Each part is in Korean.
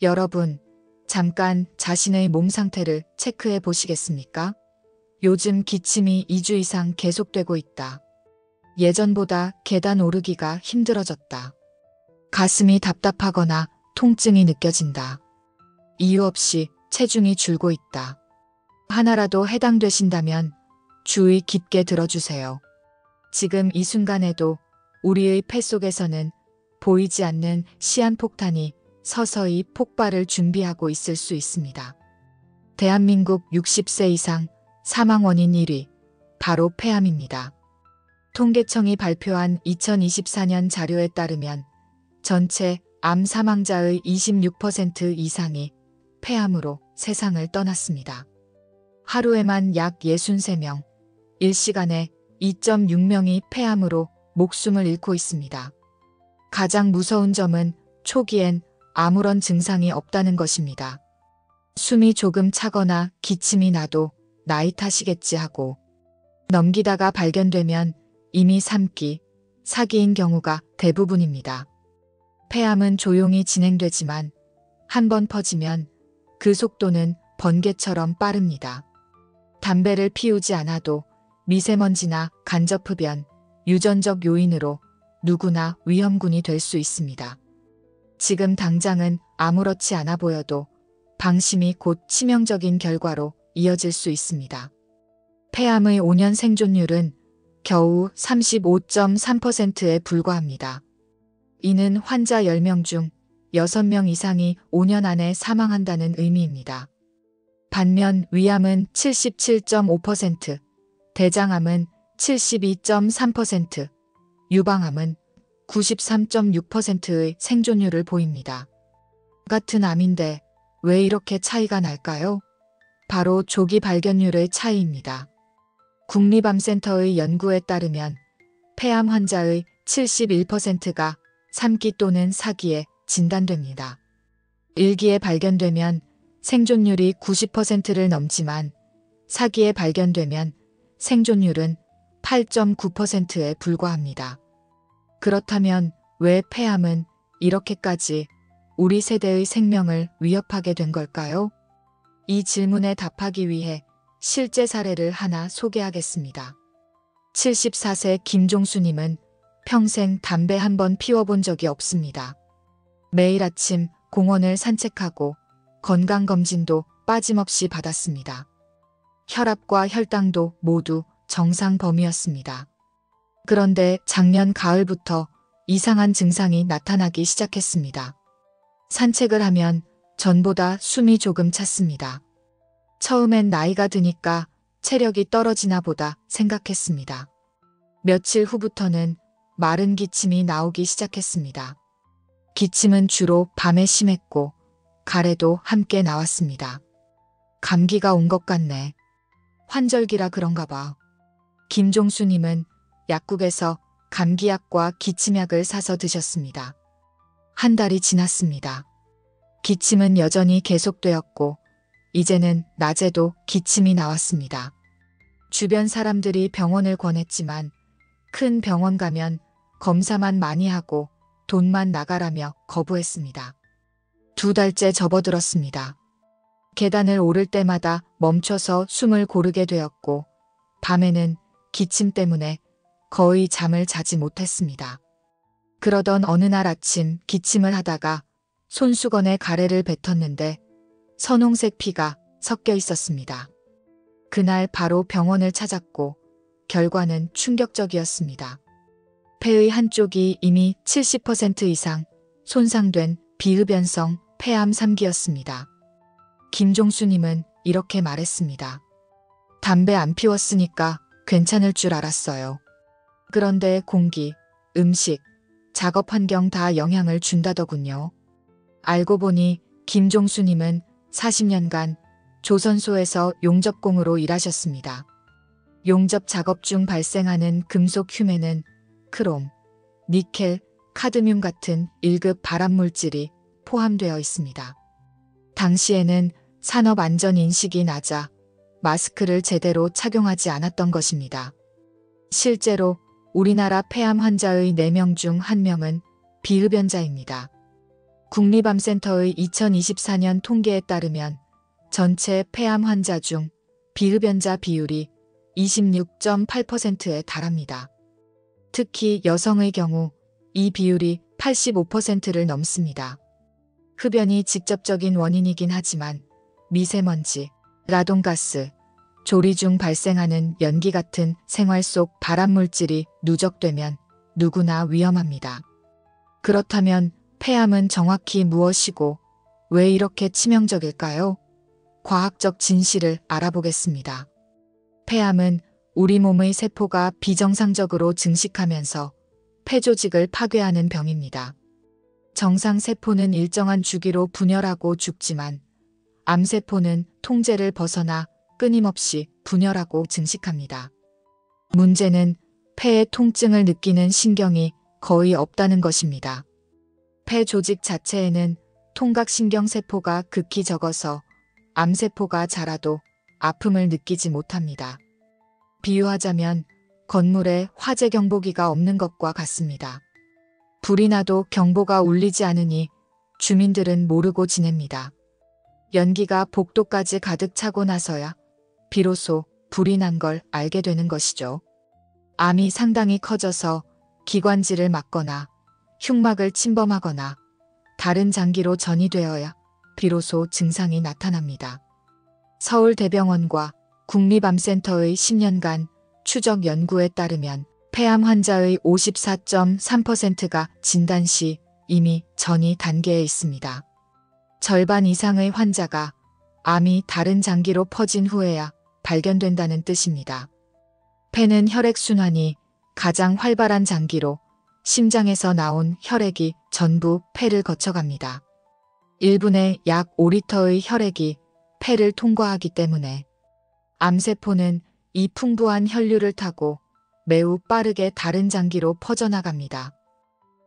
여러분, 잠깐 자신의 몸 상태를 체크해 보시겠습니까? 요즘 기침이 2주 이상 계속되고 있다. 예전보다 계단 오르기가 힘들어졌다. 가슴이 답답하거나 통증이 느껴진다. 이유 없이 체중이 줄고 있다. 하나라도 해당되신다면 주의 깊게 들어주세요. 지금 이 순간에도 우리의 폐 속에서는 보이지 않는 시한폭탄이 서서히 폭발을 준비하고 있을 수 있습니다. 대한민국 60세 이상 사망 원인 1위, 바로 폐암입니다. 통계청이 발표한 2024년 자료에 따르면 전체 암 사망자의 26% 이상이 폐암으로 세상을 떠났습니다. 하루에만 약 63명, 1시간에 2.6명이 폐암으로 목숨을 잃고 있습니다. 가장 무서운 점은 초기엔 아무런 증상이 없다는 것입니다. 숨이 조금 차거나 기침이 나도 나이 탓이겠지 하고 넘기다가 발견되면 이미 3기, 4기인 경우가 대부분입니다. 폐암은 조용히 진행되지만 한번 퍼지면 그 속도는 번개처럼 빠릅니다. 담배를 피우지 않아도 미세먼지나 간접흡연, 유전적 요인으로 누구나 위험군이 될 수 있습니다. 지금 당장은 아무렇지 않아 보여도 방심이 곧 치명적인 결과로 이어질 수 있습니다. 폐암의 5년 생존율은 겨우 35.3%에 불과합니다. 이는 환자 10명 중 6명 이상이 5년 안에 사망한다는 의미입니다. 반면 위암은 77.5%, 대장암은 72.3%, 유방암은 93.6%의 생존율을 보입니다. 같은 암인데 왜 이렇게 차이가 날까요? 바로 조기 발견율의 차이입니다. 국립암센터의 연구에 따르면 폐암 환자의 71%가 3기 또는 4기에 진단됩니다. 1기에 발견되면 생존율이 90%를 넘지만 4기에 발견되면 생존율은 8.9%에 불과합니다. 그렇다면 왜 폐암은 이렇게까지 우리 세대의 생명을 위협하게 된 걸까요? 이 질문에 답하기 위해 실제 사례를 하나 소개하겠습니다. 74세 김종수님은 평생 담배 한 번 피워본 적이 없습니다. 매일 아침 공원을 산책하고 건강검진도 빠짐없이 받았습니다. 혈압과 혈당도 모두 정상 범위였습니다. 그런데 작년 가을부터 이상한 증상이 나타나기 시작했습니다. 산책을 하면 전보다 숨이 조금 찼습니다. 처음엔 나이가 드니까 체력이 떨어지나 보다 생각했습니다. 며칠 후부터는 마른 기침이 나오기 시작했습니다. 기침은 주로 밤에 심했고 가래도 함께 나왔습니다. 감기가 온 것 같네. 환절기라 그런가 봐. 김종수님은 약국에서 감기약과 기침약을 사서 드셨습니다. 한 달이 지났습니다. 기침은 여전히 계속되었고 이제는 낮에도 기침이 나왔습니다. 주변 사람들이 병원을 권했지만 큰 병원 가면 검사만 많이 하고 돈만 나가라며 거부했습니다. 2달째 접어들었습니다. 계단을 오를 때마다 멈춰서 숨을 고르게 되었고 밤에는 기침 때문에 거의 잠을 자지 못했습니다. 그러던 어느 날 아침 기침을 하다가 손수건에 가래를 뱉었는데 선홍색 피가 섞여 있었습니다. 그날 바로 병원을 찾았고 결과는 충격적이었습니다. 폐의 한쪽이 이미 70% 이상 손상된 비흡연성 폐암 3기였습니다. 김종수님은 이렇게 말했습니다. 담배 안 피웠으니까 괜찮을 줄 알았어요. 그런데 공기, 음식, 작업 환경 다 영향을 준다더군요. 알고 보니 김종수님은 40년간 조선소에서 용접공으로 일하셨습니다. 용접 작업 중 발생하는 금속 휴매는 크롬, 니켈, 카드뮴 같은 1급 발암물질이 포함되어 있습니다. 당시에는 산업안전인식이 낮아 마스크를 제대로 착용하지 않았던 것입니다. 실제로 우리나라 폐암 환자의 4명 중 1명은 비흡연자입니다. 국립암센터의 2024년 통계에 따르면 전체 폐암 환자 중 비흡연자 비율이 26.8%에 달합니다. 특히 여성의 경우 이 비율이 85%를 넘습니다. 흡연이 직접적인 원인이긴 하지만 미세먼지, 라돈가스, 조리 중 발생하는 연기 같은 생활 속 발암물질이 누적되면 누구나 위험합니다. 그렇다면 폐암은 정확히 무엇이고 왜 이렇게 치명적일까요? 과학적 진실을 알아보겠습니다. 폐암은 우리 몸의 세포가 비정상적으로 증식하면서 폐조직을 파괴하는 병입니다. 정상 세포는 일정한 주기로 분열하고 죽지만 암세포는 통제를 벗어나 끊임없이 분열하고 증식합니다. 문제는 폐의 통증을 느끼는 신경이 거의 없다는 것입니다. 폐 조직 자체에는 통각신경세포가 극히 적어서 암세포가 자라도 아픔을 느끼지 못합니다. 비유하자면 건물에 화재 경보기가 없는 것과 같습니다. 불이 나도 경보가 울리지 않으니 주민들은 모르고 지냅니다. 연기가 복도까지 가득 차고 나서야 비로소 불이 난 걸 알게 되는 것이죠. 암이 상당히 커져서 기관지를 막거나 흉막을 침범하거나 다른 장기로 전이되어야 비로소 증상이 나타납니다. 서울대병원과 국립암센터의 10년간 추적 연구에 따르면 폐암 환자의 54.3%가 진단 시 이미 전이 단계에 있습니다. 절반 이상의 환자가 암이 다른 장기로 퍼진 후에야 발견된다는 뜻입니다. 폐는 혈액순환이 가장 활발한 장기로 심장에서 나온 혈액이 전부 폐를 거쳐갑니다. 1분에 약 5리터의 혈액이 폐를 통과하기 때문에 암세포는 이 풍부한 혈류를 타고 매우 빠르게 다른 장기로 퍼져나갑니다.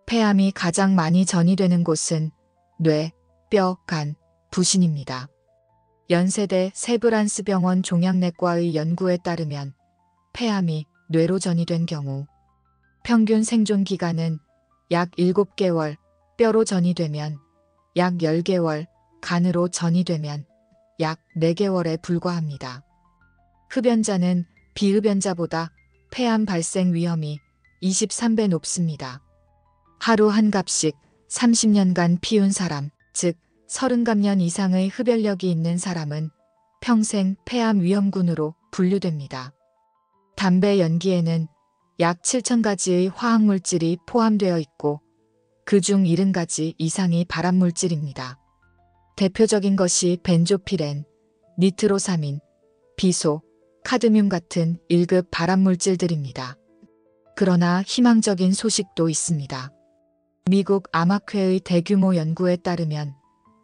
폐암이 가장 많이 전이되는 곳은 뇌, 뼈, 간, 부신입니다. 연세대 세브란스 병원 종양내과의 연구에 따르면 폐암이 뇌로 전이된 경우 평균 생존 기간은 약 7개월, 뼈로 전이되면 약 10개월, 간으로 전이되면 약 4개월에 불과합니다. 흡연자는 비흡연자보다 폐암 발생 위험이 23배 높습니다. 하루 한 갑씩 30년간 피운 사람, 즉 30갑년 이상의 흡연력이 있는 사람은 평생 폐암 위험군으로 분류됩니다. 담배 연기에는 약 7,000가지의 화학물질이 포함되어 있고 그중 70가지 이상이 발암물질입니다. 대표적인 것이 벤조피렌, 니트로사민, 비소, 카드뮴 같은 1급 발암물질들입니다. 그러나 희망적인 소식도 있습니다. 미국 암학회의 대규모 연구에 따르면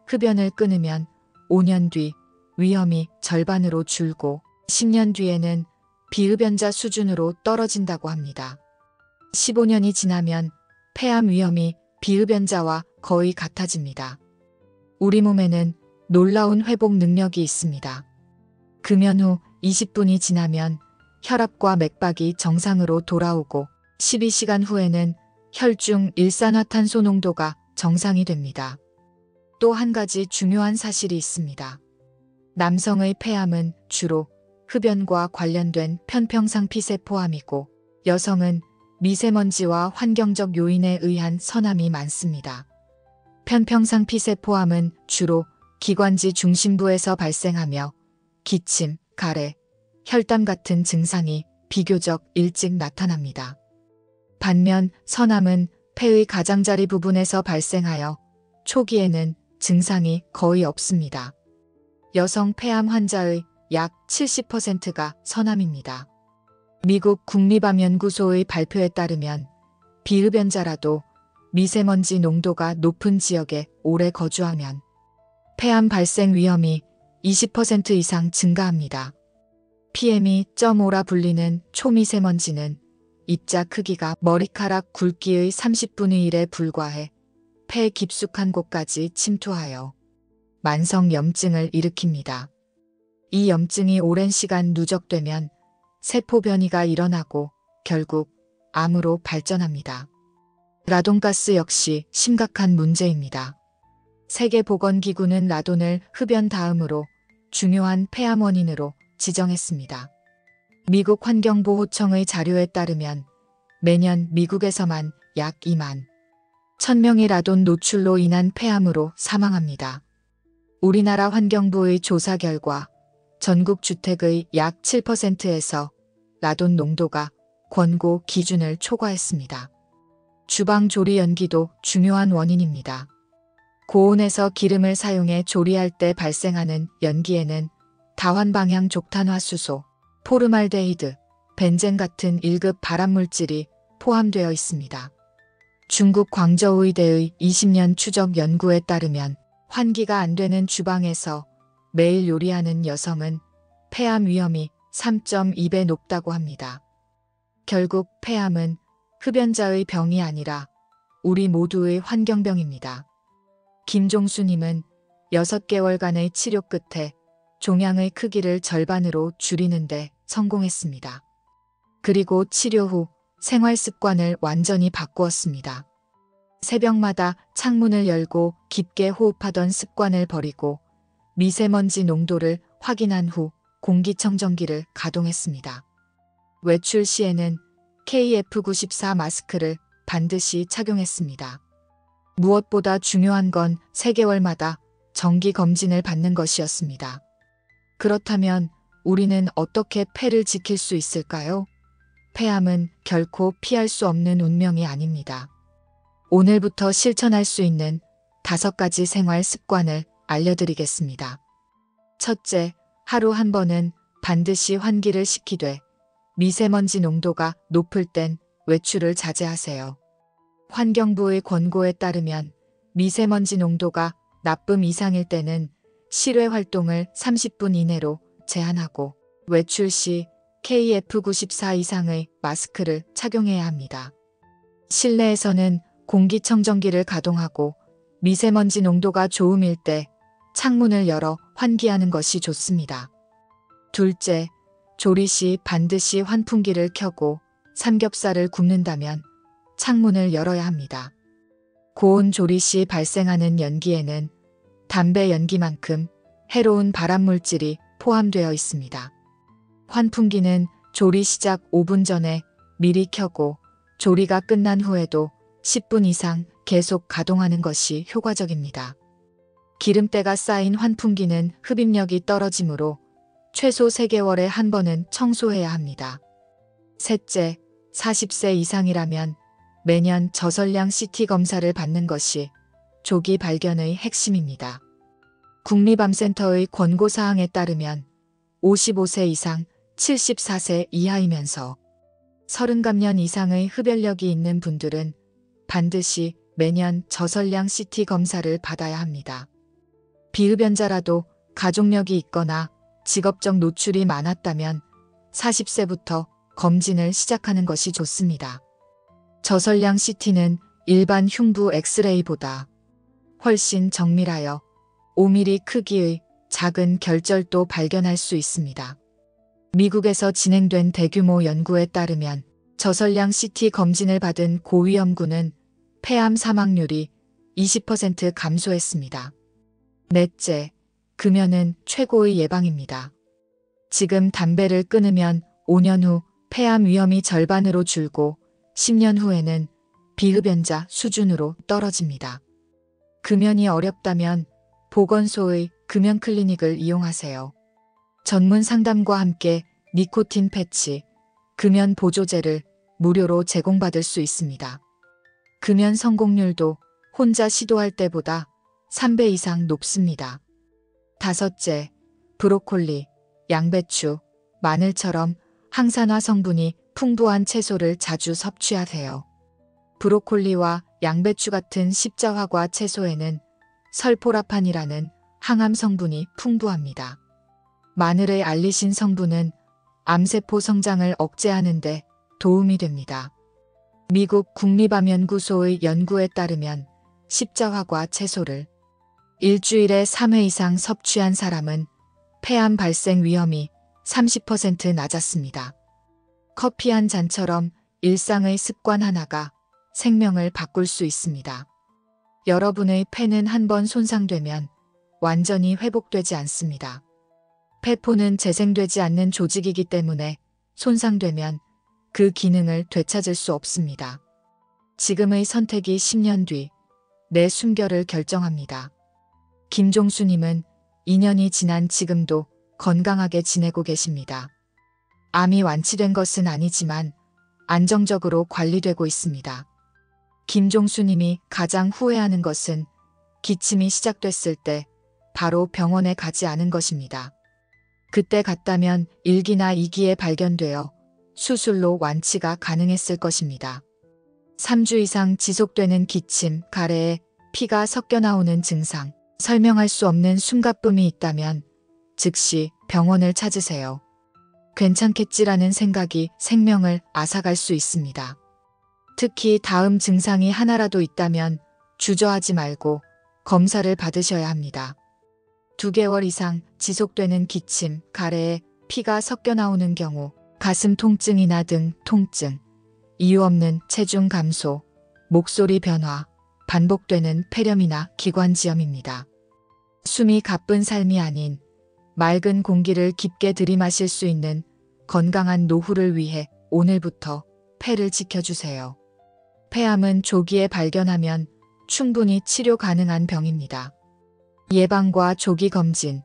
흡연을 끊으면 5년 뒤 위험이 절반으로 줄고 10년 뒤에는 비흡연자 수준으로 떨어진다고 합니다. 15년이 지나면 폐암 위험이 비흡연자와 거의 같아집니다. 우리 몸에는 놀라운 회복 능력이 있습니다. 금연 후 20분이 지나면 혈압과 맥박이 정상으로 돌아오고 12시간 후에는 혈중 일산화탄소 농도가 정상이 됩니다. 또 한 가지 중요한 사실이 있습니다. 남성의 폐암은 주로 흡연과 관련된 편평상피세 포함이고 여성은 미세먼지와 환경적 요인에 의한 선암이 많습니다. 편평상피세 포함은 주로 기관지 중심부에서 발생하며 기침, 가래, 혈담 같은 증상이 비교적 일찍 나타납니다. 반면 선암은 폐의 가장자리 부분에서 발생하여 초기에는 증상이 거의 없습니다. 여성 폐암 환자의 약 70%가 선암입니다. 미국 국립암연구소의 발표에 따르면 비흡연자라도 미세먼지 농도가 높은 지역에 오래 거주하면 폐암 발생 위험이 20% 이상 증가합니다. PM2.5라 불리는 초미세먼지는 입자 크기가 머리카락 굵기의 30분의 1에 불과해 폐 깊숙한 곳까지 침투하여 만성 염증을 일으킵니다. 이 염증이 오랜 시간 누적되면 세포 변이가 일어나고 결국 암으로 발전합니다. 라돈가스 역시 심각한 문제입니다. 세계보건기구는 라돈을 흡연 다음으로 중요한 폐암 원인으로 지정했습니다. 미국 환경보호청의 자료에 따르면 매년 미국에서만 약 2만 1,000명이 라돈 노출로 인한 폐암으로 사망합니다. 우리나라 환경부의 조사 결과 전국 주택의 약 7%에서 라돈 농도가 권고 기준을 초과했습니다. 주방 조리 연기도 중요한 원인입니다. 고온에서 기름을 사용해 조리할 때 발생하는 연기에는 다환방향 족탄화수소, 포르말데히드, 벤젠 같은 1급 발암물질이 포함되어 있습니다. 중국 광저우의대의 20년 추적 연구에 따르면 환기가 안 되는 주방에서 매일 요리하는 여성은 폐암 위험이 3.2배 높다고 합니다. 결국 폐암은 흡연자의 병이 아니라 우리 모두의 환경병입니다. 김종수님은 6개월간의 치료 끝에 종양의 크기를 절반으로 줄이는데 성공했습니다. 그리고 치료 후 생활 습관을 완전히 바꾸었습니다. 새벽마다 창문을 열고 깊게 호흡하던 습관을 버리고 미세먼지 농도를 확인한 후 공기청정기를 가동했습니다. 외출 시에는 KF94 마스크를 반드시 착용했습니다. 무엇보다 중요한 건 3개월마다 정기 검진을 받는 것이었습니다. 그렇다면 우리는 어떻게 폐를 지킬 수 있을까요? 폐암은 결코 피할 수 없는 운명이 아닙니다. 오늘부터 실천할 수 있는 5가지 생활 습관을 알려드리겠습니다. 첫째, 하루 한 번은 반드시 환기를 시키되 미세먼지 농도가 높을 땐 외출을 자제하세요. 환경부의 권고에 따르면 미세먼지 농도가 나쁨 이상일 때는 실외 활동을 30분 이내로 제한하고 외출 시 KF94 이상의 마스크를 착용해야 합니다. 실내에서는 공기청정기를 가동하고 미세먼지 농도가 좋음일 때 창문을 열어 환기하는 것이 좋습니다. 둘째, 조리 시 반드시 환풍기를 켜고 삼겹살을 굽는다면 창문을 열어야 합니다. 고온 조리 시 발생하는 연기에는 담배 연기만큼 해로운 발암물질이 포함되어 있습니다. 환풍기는 조리 시작 5분 전에 미리 켜고 조리가 끝난 후에도 10분 이상 계속 가동하는 것이 효과적입니다. 기름때가 쌓인 환풍기는 흡입력이 떨어지므로 최소 3개월에 한 번은 청소해야 합니다. 셋째, 40세 이상이라면 매년 저설량 CT 검사를 받는 것이 조기 발견의 핵심입니다. 국립암센터의 권고사항에 따르면 55세 이상 74세 이하이면서 30감년 이상의 흡연력이 있는 분들은 반드시 매년 저설량 CT 검사를 받아야 합니다. 비흡연자라도 가족력이 있거나 직업적 노출이 많았다면 40세부터 검진을 시작하는 것이 좋습니다. 저설량 CT는 일반 흉부 엑스레이보다 훨씬 정밀하여 5mm 크기의 작은 결절도 발견할 수 있습니다. 미국에서 진행된 대규모 연구에 따르면 저설량 CT 검진을 받은 고위험군은 폐암 사망률이 20% 감소했습니다. 넷째, 금연은 최고의 예방입니다. 지금 담배를 끊으면 5년 후 폐암 위험이 절반으로 줄고 10년 후에는 비흡연자 수준으로 떨어집니다. 금연이 어렵다면 보건소의 금연 클리닉을 이용하세요. 전문 상담과 함께 니코틴 패치, 금연 보조제를 무료로 제공받을 수 있습니다. 금연 성공률도 혼자 시도할 때보다 3배 이상 높습니다. 다섯째, 브로콜리, 양배추, 마늘처럼 항산화 성분이 풍부한 채소를 자주 섭취하세요. 브로콜리와 양배추 같은 십자화과 채소에는 설포라판이라는 항암 성분이 풍부합니다. 마늘의 알리신 성분은 암세포 성장을 억제하는 데 도움이 됩니다. 미국 국립암연구소의 연구에 따르면 십자화과 채소를 일주일에 3회 이상 섭취한 사람은 폐암 발생 위험이 30% 낮았습니다. 커피 한 잔처럼 일상의 습관 하나가 생명을 바꿀 수 있습니다. 여러분의 폐는 한번 손상되면 완전히 회복되지 않습니다. 폐포는 재생되지 않는 조직이기 때문에 손상되면 그 기능을 되찾을 수 없습니다. 지금의 선택이 10년 뒤 내 숨결을 결정합니다. 김종수님은 2년이 지난 지금도 건강하게 지내고 계십니다. 암이 완치된 것은 아니지만 안정적으로 관리되고 있습니다. 김종수님이 가장 후회하는 것은 기침이 시작됐을 때 바로 병원에 가지 않은 것입니다. 그때 갔다면 1기나 2기에 발견되어 수술로 완치가 가능했을 것입니다. 3주 이상 지속되는 기침, 가래에 피가 섞여 나오는 증상, 설명할 수 없는 숨가쁨이 있다면 즉시 병원을 찾으세요. 괜찮겠지라는 생각이 생명을 앗아갈 수 있습니다. 특히 다음 증상이 하나라도 있다면 주저하지 말고 검사를 받으셔야 합니다. 2개월 이상 지속되는 기침, 가래에 피가 섞여 나오는 경우, 가슴 통증이나 등 통증, 이유 없는 체중 감소, 목소리 변화, 반복되는 폐렴이나 기관지염입니다. 숨이 가쁜 삶이 아닌 맑은 공기를 깊게 들이마실 수 있는 건강한 노후를 위해 오늘부터 폐를 지켜주세요. 폐암은 조기에 발견하면 충분히 치료 가능한 병입니다. 예방과 조기 검진,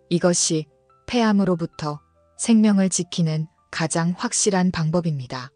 이것이 폐암으로부터 생명을 지키는 가장 확실한 방법입니다.